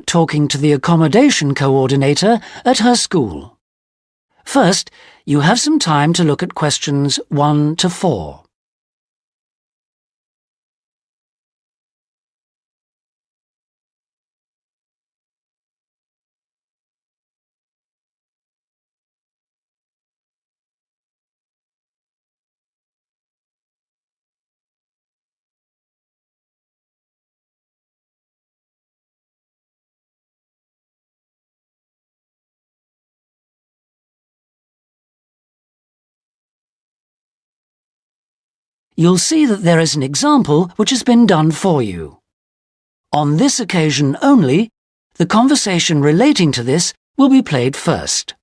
talking to the accommodation coordinator at her school. First, you have some time to look at questions 1 to 4. You'll see that there is an example which has been done for you. On this occasion only, the conversation relating to this will be played first.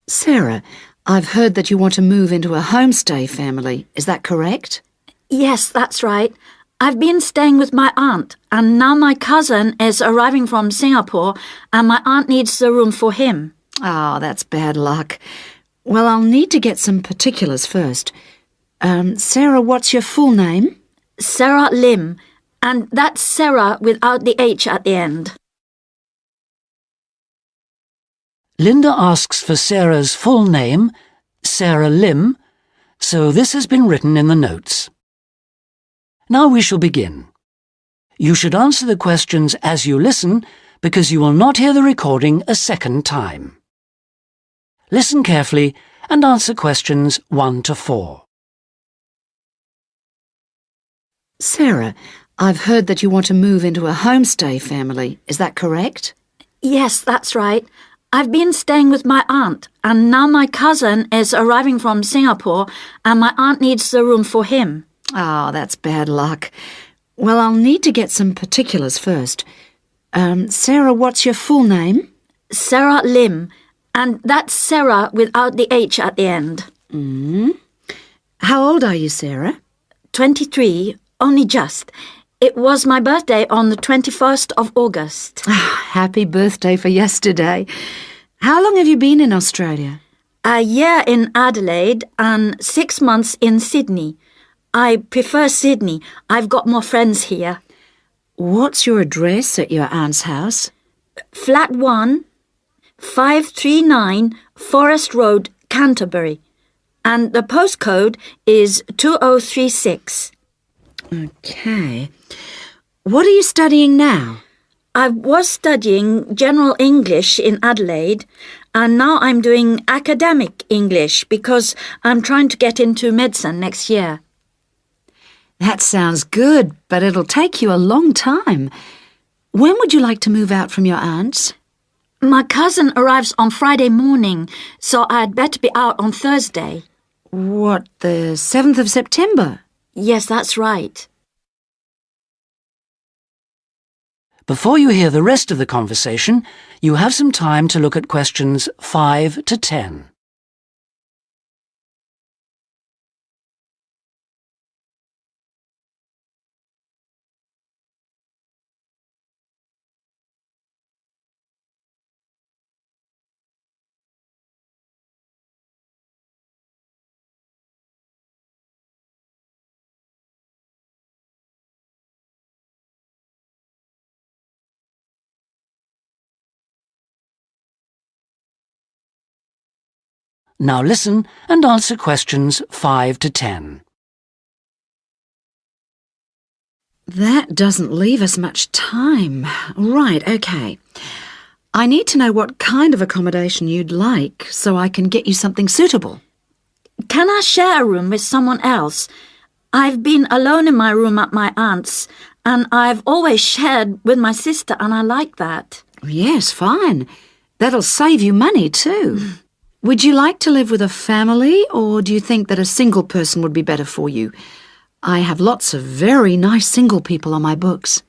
Sarah, I've heard that you want to move into a homestay family. Is that correct? Yes, that's right. I've been staying with my aunt, and now my cousin is arriving from Singapore, and my aunt needs the room for him. Oh, that's bad luck. Well, I'll need to get some particulars first. Sarah, what's your full name? Sarah Lim, and that's Sarah without the H at the end. Linda asks for Sarah's full name, Sarah Lim, so this has been written in the notes. Now we shall begin. You should answer the questions as you listen, because you will not hear the recording a second time. Listen carefully and answer questions 1 to 4. Sarah, I've heard that you want to move into a homestay family. Is that correct? Yes, that's right. I've been staying with my aunt, and now my cousin is arriving from Singapore, and my aunt needs the room for him. Oh, that's bad luck. Well, I'll need to get some particulars first. Sarah, what's your full name? Sarah Lim, and that's Sarah without the H at the end. How old are you, Sarah? 23, only just. It was my birthday on the 21st of August. Happy birthday for yesterday. How long have you been in Australia? A year in Adelaide and 6 months in Sydney. I prefer Sydney. I've got more friends here. What's your address at your aunt's house? Flat 1, 539 Forest Road, Canterbury. And the postcode is 2036. Okay. What are you studying now? I was studying General English in Adelaide, and now I'm doing Academic English because I'm trying to get into medicine next year. That sounds good, but it'll take you a long time. When would you like to move out from your aunt's? My cousin arrives on Friday morning, so I'd better be out on Thursday. What, the 7th of September? Yes, that's right. Before you hear the rest of the conversation, you have some time to look at questions 5 to 10. Now listen and answer questions 5 to 10. That doesn't leave us much time. Right, okay. I need to know what kind of accommodation you'd like so I can get you something suitable. Can I share a room with someone else? I've been alone in my room at my aunt's, and I've always shared with my sister, and I like that. Yes, fine. That'll save you money too. Would you like to live with a family, or do you think that a single person would be better for you? I have lots of very nice single people on my books.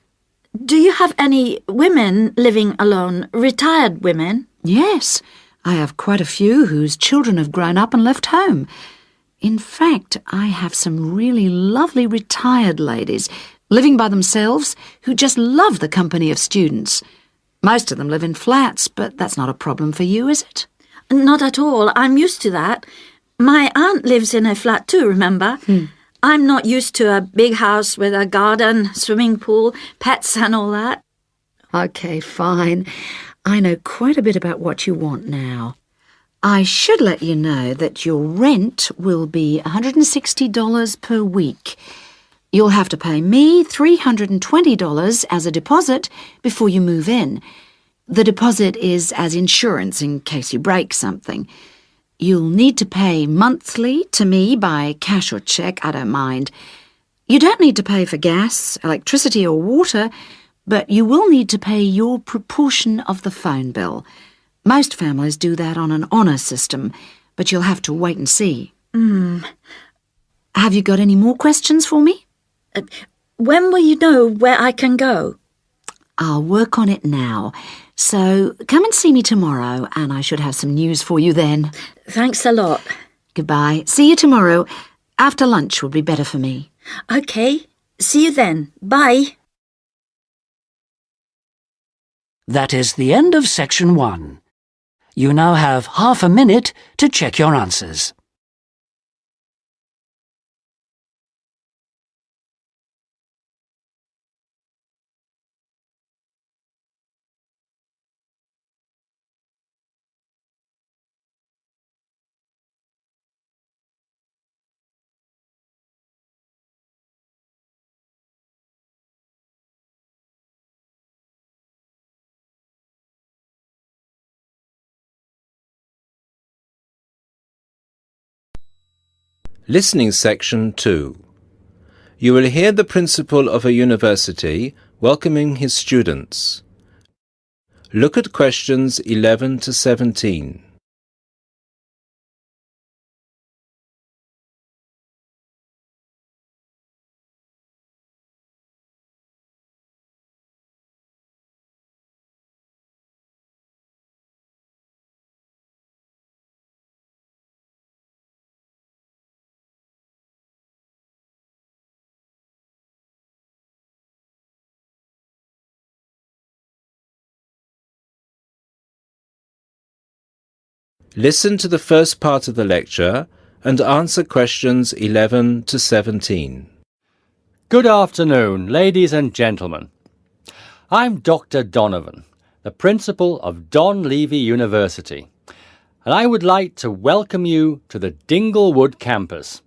Do you have any women living alone, retired women? Yes, I have quite a few whose children have grown up and left home. In fact, I have some really lovely retired ladies living by themselves who just love the company of students. Most of them live in flats, but that's not a problem for you, is it? Not at all. I'm used to that. My aunt lives in a flat too, remember? I'm not used to a big house with a garden, swimming pool, pets and all that. OK, fine. I know quite a bit about what you want now. I should let you know that your rent will be $160 per week. You'll have to pay me $320 as a deposit before you move in. The deposit is as insurance in case you break something. You'll need to pay monthly to me by cash or cheque, I don't mind. You don't need to pay for gas, electricity or water, but you will need to pay your proportion of the phone bill. Most families do that on an honour system, but you'll have to wait and see. Have you got any more questions for me? When will you know where I can go? I'll work on it now. So come and see me tomorrow, and I should have some news for you then. Thanks a lot. Goodbye. See you tomorrow. After lunch would be better for me. OK. See you then. Bye. That is the end of section 1. You now have half a minute to check your answers. Listening section 2. You will hear the principal of a university welcoming his students. Look at questions 11 to 17. Listen to the first part of the lecture and answer questions 11 to 17. Good afternoon, ladies and gentlemen. I'm Dr. Donovan, the principal of Don Levy University, and I would like to welcome you to the Dinglewood campus,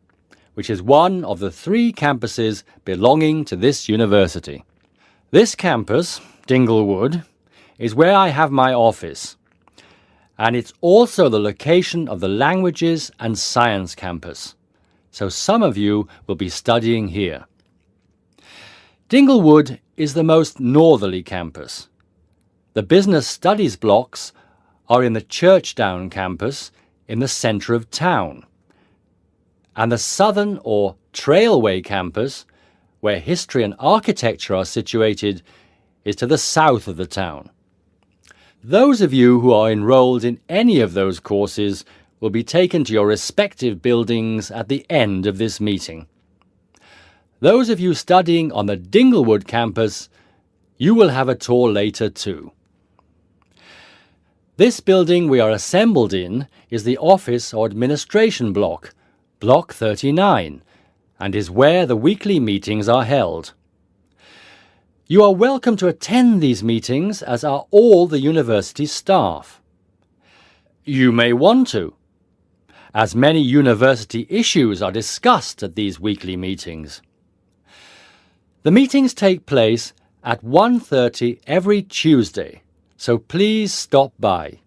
which is one of the 3 campuses belonging to this university. This campus, Dinglewood, is where I have my office, and it's also the location of the Languages and Science campus, so some of you will be studying here. Dinglewood is the most northerly campus. The business studies blocks are in the Churchdown campus in the centre of town, and the southern or Trailway campus, where history and architecture are situated, is to the south of the town. Those of you who are enrolled in any of those courses will be taken to your respective buildings at the end of this meeting. Those of you studying on the Dinglewood campus, you will have a tour later too. This building we are assembled in is the office or administration block, Block 39, and is where the weekly meetings are held. You are welcome to attend these meetings, as are all the university staff. You may want to, as many university issues are discussed at these weekly meetings. The meetings take place at 1:30 every Tuesday, so please stop by.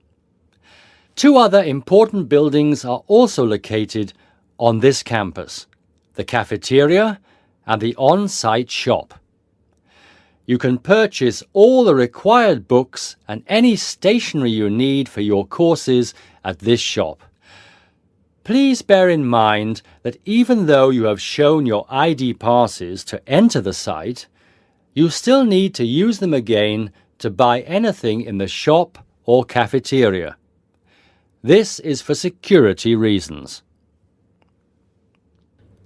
2 other important buildings are also located on this campus, the cafeteria and the on-site shop. You can purchase all the required books and any stationery you need for your courses at this shop. Please bear in mind that even though you have shown your ID passes to enter the site, you still need to use them again to buy anything in the shop or cafeteria. This is for security reasons.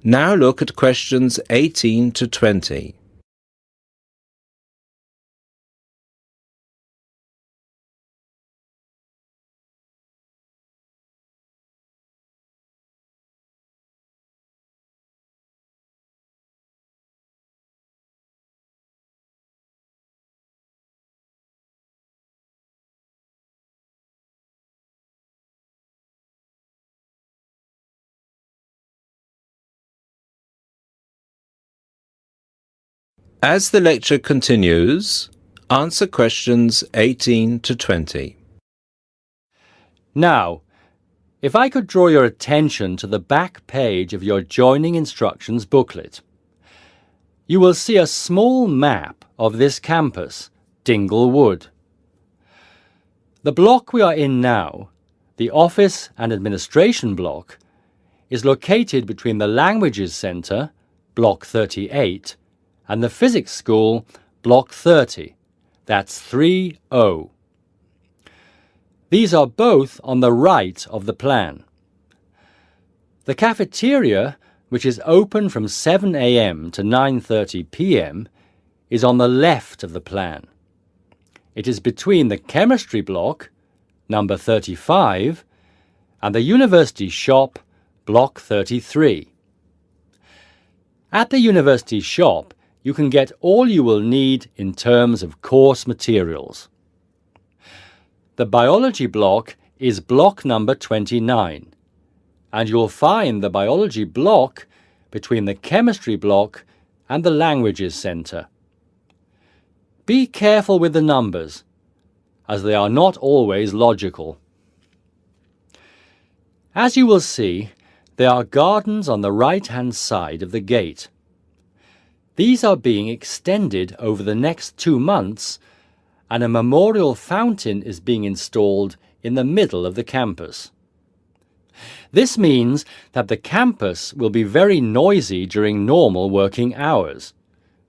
Now look at questions 18 to 20. As the lecture continues, answer questions 18 to 20. Now, if I could draw your attention to the back page of your joining instructions booklet, you will see a small map of this campus, Dingle Wood. The block we are in now, the Office and Administration block, is located between the Languages Centre, Block 38, and the Physics School, Block 30. That's 3O. These are both on the right of the plan. The cafeteria, which is open from 7 a.m. to 9:30 p.m., is on the left of the plan. It is between the chemistry block, number 35, and the university shop, block 33. At the university shop, you can get all you will need in terms of course materials. The biology block is block number 29, and you'll find the biology block between the chemistry block and the languages centre. Be careful with the numbers, as they are not always logical. As you will see, there are gardens on the right-hand side of the gate. These are being extended over the next 2 months, and a memorial fountain is being installed in the middle of the campus. This means that the campus will be very noisy during normal working hours.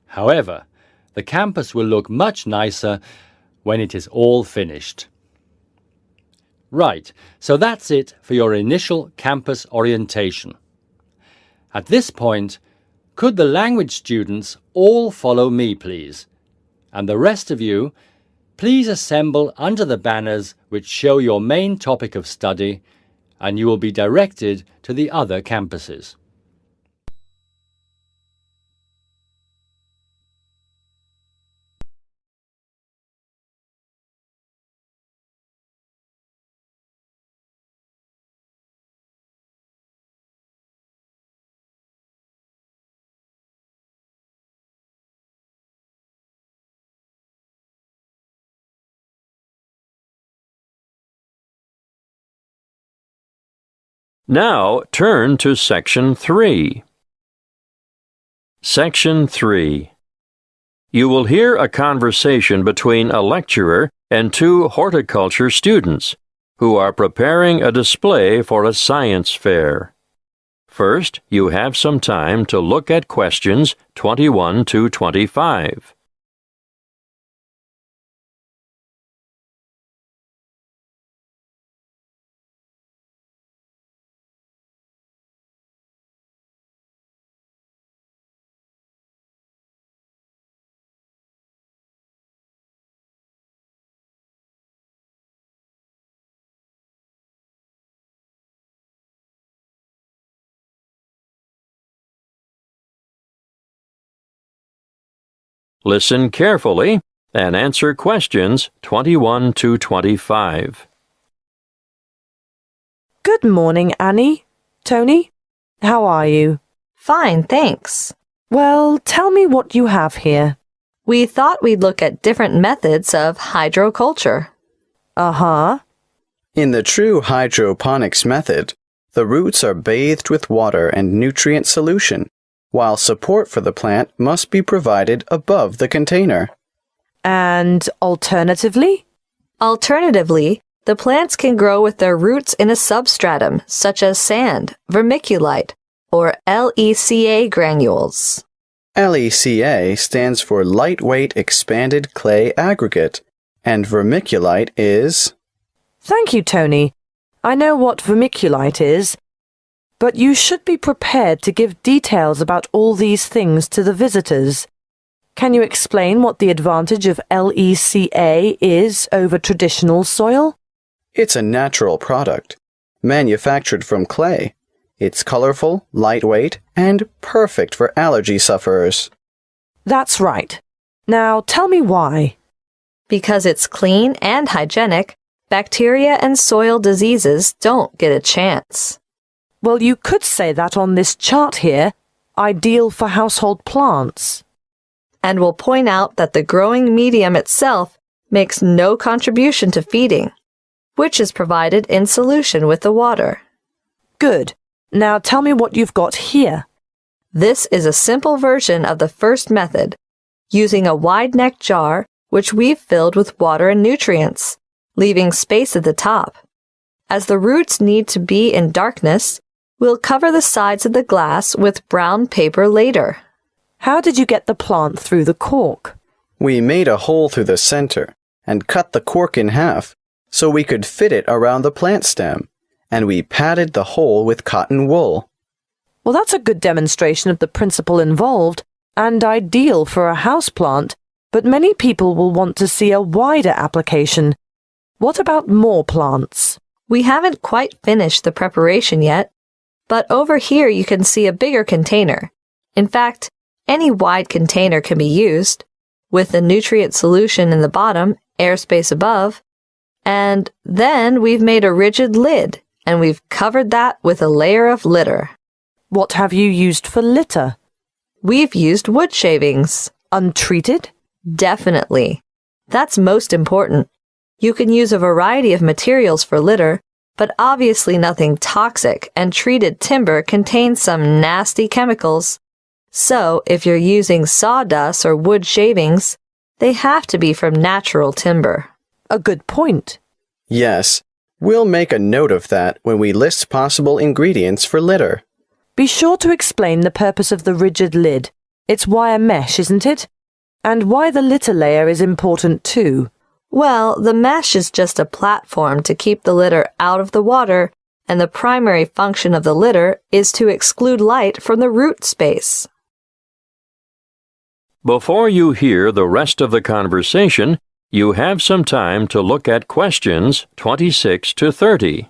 However, the campus will look much nicer when it is all finished. Right, so that's it for your initial campus orientation. At this point, could the language students all follow me, please? And the rest of you, please assemble under the banners which show your main topic of study, and you will be directed to the other campuses. Now turn to Section 3. Section 3. You will hear a conversation between a lecturer and 2 horticulture students who are preparing a display for a science fair. First, you have some time to look at questions 21 to 25. Listen carefully and answer questions 21 to 25. Good morning, Annie. Tony, how are you? Fine, thanks. Well, tell me what you have here. We thought we'd look at different methods of hydroculture. Uh-huh. In the true hydroponics method, the roots are bathed with water and nutrient solution, while support for the plant must be provided above the container. And alternatively? Alternatively, the plants can grow with their roots in a substratum, such as sand, vermiculite, or LECA granules. LECA stands for Lightweight Expanded Clay Aggregate, and vermiculite is... Thank you, Tony. I know what vermiculite is, but you should be prepared to give details about all these things to the visitors. Can you explain what the advantage of LECA is over traditional soil? It's a natural product, manufactured from clay. It's colorful, lightweight, and perfect for allergy sufferers. That's right. Now tell me why. Because it's clean and hygienic, bacteria and soil diseases don't get a chance. Well, you could say that on this chart here, ideal for household plants. and will point out that the growing medium itself makes no contribution to feeding, which is provided in solution with the water. Good. Now tell me what you've got here. This is a simple version of the first method, using a wide-necked jar which we've filled with water and nutrients, leaving space at the top. As the roots need to be in darkness, we'll cover the sides of the glass with brown paper later. How did you get the plant through the cork? We made a hole through the center and cut the cork in half so we could fit it around the plant stem, and we padded the hole with cotton wool. Well, that's a good demonstration of the principle involved and ideal for a houseplant, but many people will want to see a wider application. What about more plants? We haven't quite finished the preparation yet, but over here you can see a bigger container. In fact, any wide container can be used, with the nutrient solution in the bottom, airspace above, and then we've made a rigid lid, and we've covered that with a layer of litter. What have you used for litter? We've used wood shavings. Untreated? Definitely. That's most important. You can use a variety of materials for litter, but obviously nothing toxic, and treated timber contains some nasty chemicals. So, if you're using sawdust or wood shavings, they have to be from natural timber. A good point. Yes, we'll make a note of that when we list possible ingredients for litter. Be sure to explain the purpose of the rigid lid. It's wire mesh, isn't it? And why the litter layer is important too. Well, the mesh is just a platform to keep the litter out of the water, and the primary function of the litter is to exclude light from the root space. Before you hear the rest of the conversation, you have some time to look at questions 26 to 30.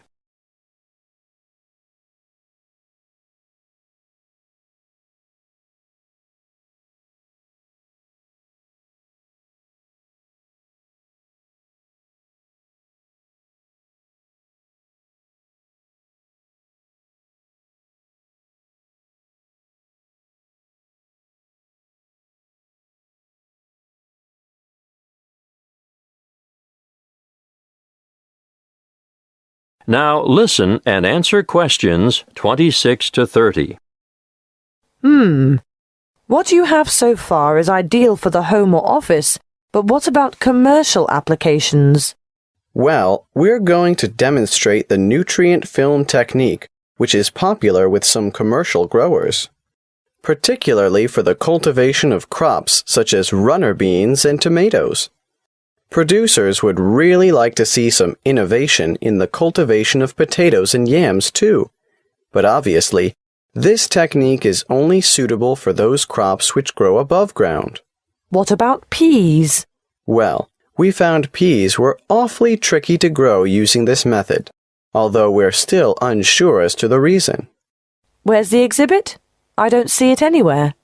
Now listen and answer questions 26 to 30. What you have so far is ideal for the home or office, but what about commercial applications? Well, we're going to demonstrate the nutrient film technique, which is popular with some commercial growers, particularly for the cultivation of crops such as runner beans and tomatoes. Producers would really like to see some innovation in the cultivation of potatoes and yams too, but obviously, this technique is only suitable for those crops which grow above ground. What about peas? Well, we found peas were awfully tricky to grow using this method, although we're still unsure as to the reason. Where's the exhibit? I don't see it anywhere.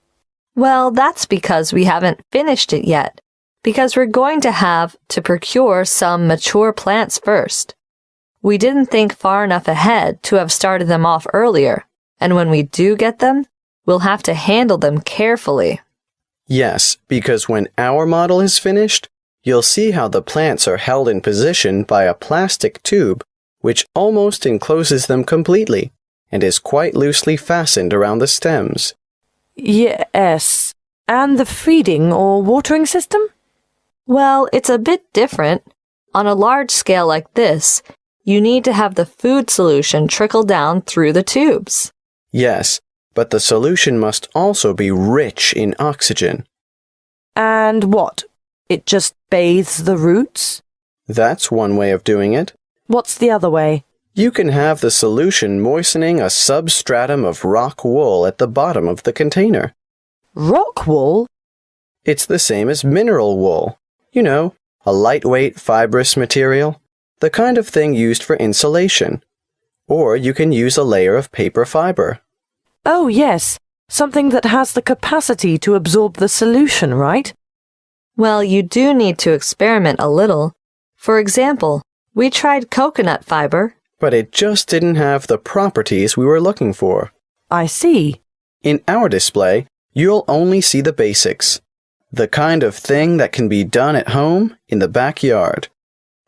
Well, that's because we haven't finished it yet, because we're going to have to procure some mature plants first. We didn't think far enough ahead to have started them off earlier, and when we do get them, we'll have to handle them carefully. Yes, because when our model is finished, you'll see how the plants are held in position by a plastic tube which almost encloses them completely and is quite loosely fastened around the stems. Yes. And the feeding or watering system? Well, it's a bit different. On a large scale like this, you need to have the food solution trickle down through the tubes. Yes, but the solution must also be rich in oxygen. And what? It just bathes the roots? That's one way of doing it. What's the other way? You can have the solution moistening a substratum of rock wool at the bottom of the container. Rock wool? It's the same as mineral wool. You know, a lightweight fibrous material, the kind of thing used for insulation. Or you can use a layer of paper fiber. Oh, yes. Something that has the capacity to absorb the solution, right? Well, you do need to experiment a little. For example, we tried coconut fiber, but it just didn't have the properties we were looking for. I see. In our display, you'll only see the basics. the kind of thing that can be done at home in the backyard.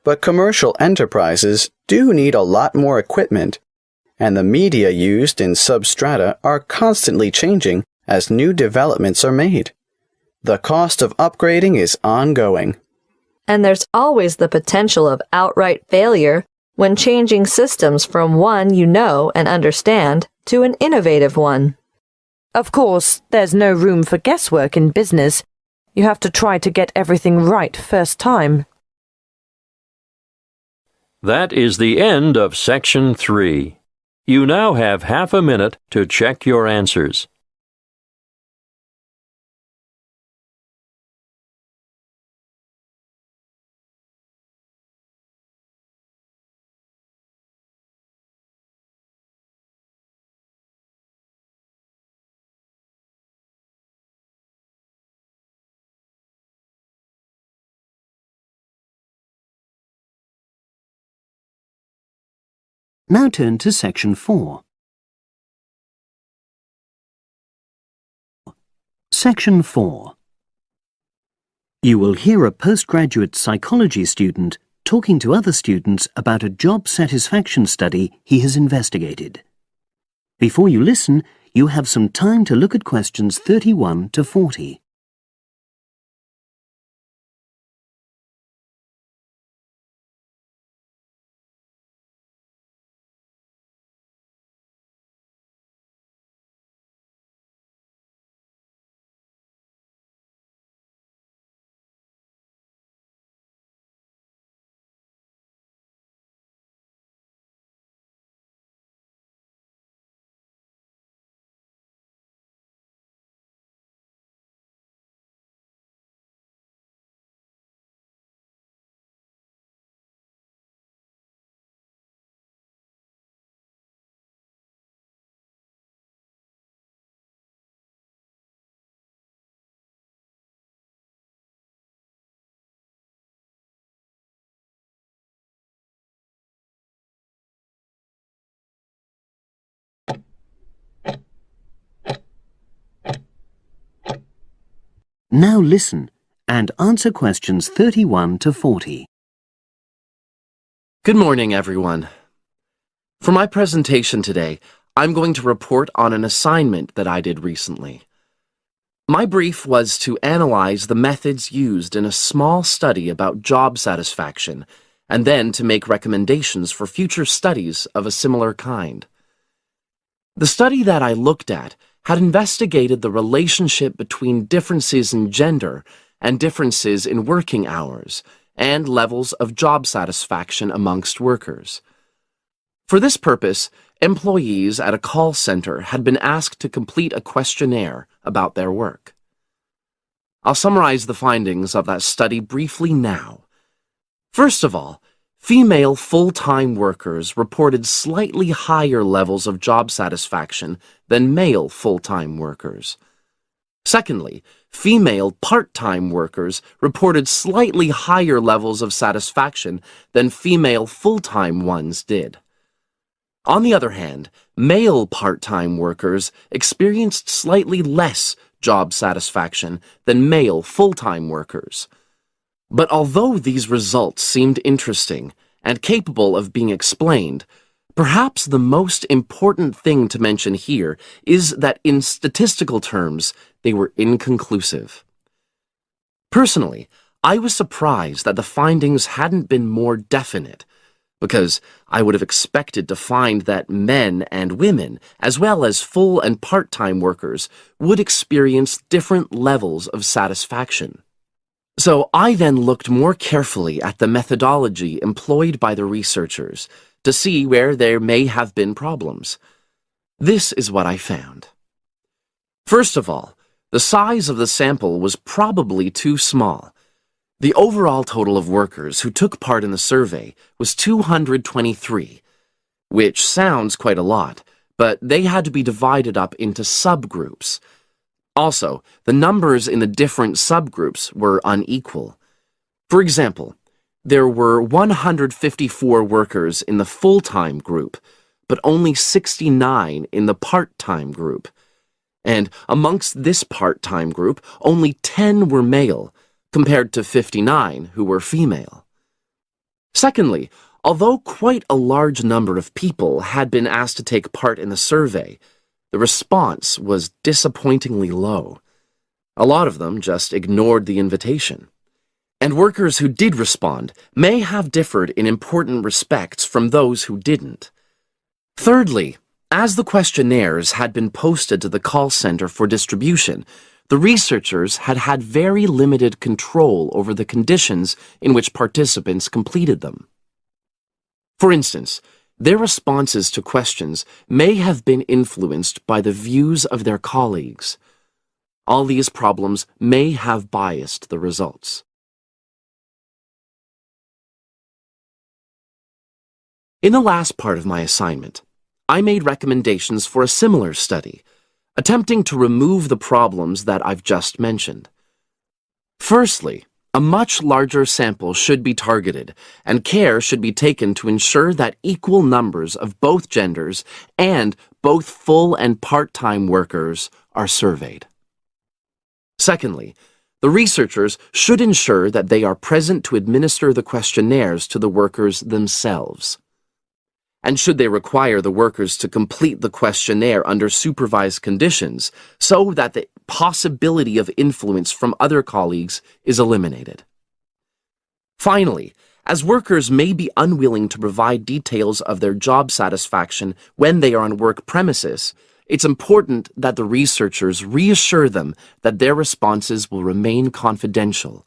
But commercial enterprises do need a lot more equipment, and the media used in substrata are constantly changing as new developments are made. The cost of upgrading is ongoing. And there's always the potential of outright failure when changing systems from one you know and understand to an innovative one. Of course, there's no room for guesswork in business. You have to try to get everything right first time. That is the end of Section 3. You now have half a minute to check your answers. Now turn to Section 4. Section 4. You will hear a postgraduate psychology student talking to other students about a job satisfaction study he has investigated. Before you listen, you have some time to look at questions 31 to 40. Now listen and answer questions 31 to 40. Good morning, everyone. For my presentation today, I'm going to report on an assignment that I did recently. My brief was to analyze the methods used in a small study about job satisfaction, and then to make recommendations for future studies of a similar kind. The study that I looked at had investigated the relationship between differences in gender and differences in working hours and levels of job satisfaction amongst workers. For this purpose, employees at a call center had been asked to complete a questionnaire about their work. I'll summarize the findings of that study briefly now. First of all, female full-time workers reported slightly higher levels of job satisfaction than male full-time workers. Secondly, female part-time workers reported slightly higher levels of satisfaction than female full-time ones did. On the other hand, male part-time workers experienced slightly less job satisfaction than male full-time workers. But although these results seemed interesting and capable of being explained, perhaps the most important thing to mention here is that in statistical terms, they were inconclusive. Personally, I was surprised that the findings hadn't been more definite, because I would have expected to find that men and women, as well as full and part-time workers, would experience different levels of satisfaction. So I then looked more carefully at the methodology employed by the researchers to see where there may have been problems. This is what I found. First of all, the size of the sample was probably too small. The overall total of workers who took part in the survey was 223, which sounds quite a lot, but they had to be divided up into subgroups. Also, the numbers in the different subgroups were unequal. For example, there were 154 workers in the full-time group, but only 69 in the part-time group. and amongst this part-time group, only 10 were male, compared to 59 who were female. Secondly, although quite a large number of people had been asked to take part in the survey, the response was disappointingly low. A lot of them just ignored the invitation. And workers who did respond may have differed in important respects from those who didn't. Thirdly, as the questionnaires had been posted to the call center for distribution, the researchers had had very limited control over the conditions in which participants completed them. For instance, their responses to questions may have been influenced by the views of their colleagues. All these problems may have biased the results. In the last part of my assignment, I made recommendations for a similar study, attempting to remove the problems that I've just mentioned. Firstly, a much larger sample should be targeted, and care should be taken to ensure that equal numbers of both genders and both full and part-time workers are surveyed. Secondly, the researchers should ensure that they are present to administer the questionnaires to the workers themselves. And should they require the workers to complete the questionnaire under supervised conditions so that the possibility of influence from other colleagues is eliminated. Finally, as workers may be unwilling to provide details of their job satisfaction when they are on work premises, it's important that the researchers reassure them that their responses will remain confidential,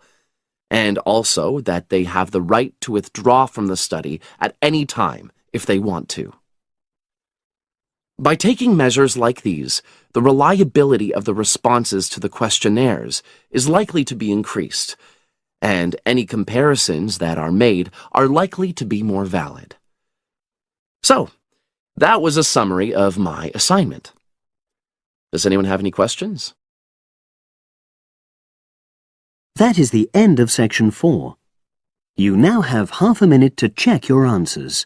and also that they have the right to withdraw from the study at any time if they want to. By taking measures like these, the reliability of the responses to the questionnaires is likely to be increased, and any comparisons that are made are likely to be more valid. So, that was a summary of my assignment. Does anyone have any questions? That is the end of section 4. You now have half a minute to check your answers.